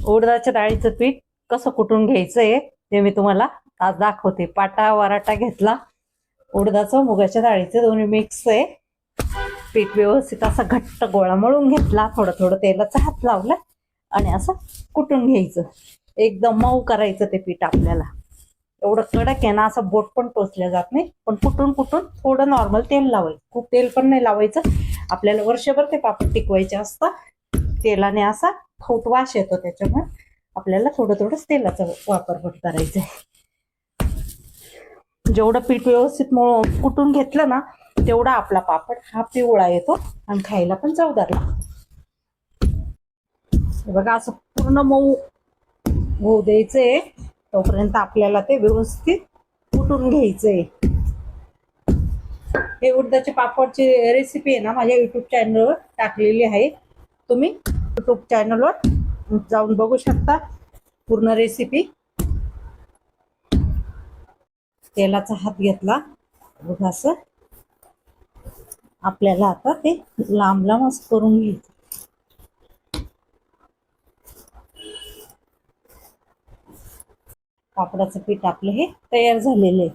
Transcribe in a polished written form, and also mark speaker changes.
Speaker 1: उडदाच्या डाळीचं पीठ कसं कुटून घ्यायचंय ते मी तुम्हाला आज दाखवते. पाटा वराटा घेतला, उडदाचं मुगाच्या डाळीचं दोन्ही मिक्स आहे. पीठ व्यवस्थित असा घट्ट गोळा मळून घेतला, थोडं थोडं तेलाचा हात लावला आणि असं कुटून घ्यायचं. एकदम मऊ करायचं ते पीठ. आपल्याला एवढं कडक आहे ना, असं बोट पण टोचल्या जात नाही. पण कुटून कुटून थोडं नॉर्मल तेल लावायचं, खूप तेल पण नाही लावायचं. आपल्याला वर्षभर ते पापड टिकवायचे असतात. तेलाने असा खूप वास येतो, त्याच्यामुळे आपल्याला थोडं थोडं तेलाचा वापर पण करायचा आहे. जेवढं पीठ व्यवस्थित कुटून घेतलं ना, तेवढा आपला पापड हा पिवळा येतो आणि खायला पण चवदार लागतो. बघा असं पूर्ण मऊ होऊ द्यायचंय, तोपर्यंत आपल्याला ते व्यवस्थित कुटून घ्यायचंय. हे उडदाच्या पापडची रेसिपी आहे ना, माझ्या युट्यूब चॅनलवर टाकलेली आहे. तुम्ही युट्यूब चॅनलवर जाऊन बघू शकता पूर्ण रेसिपी. तेलाचा हात घेतला, बघा असं आपल्याला आता ते लांब लांब असं करून घ्यायचं. पापडाचं पीठ आपलं हे तयार झालेलं आहे.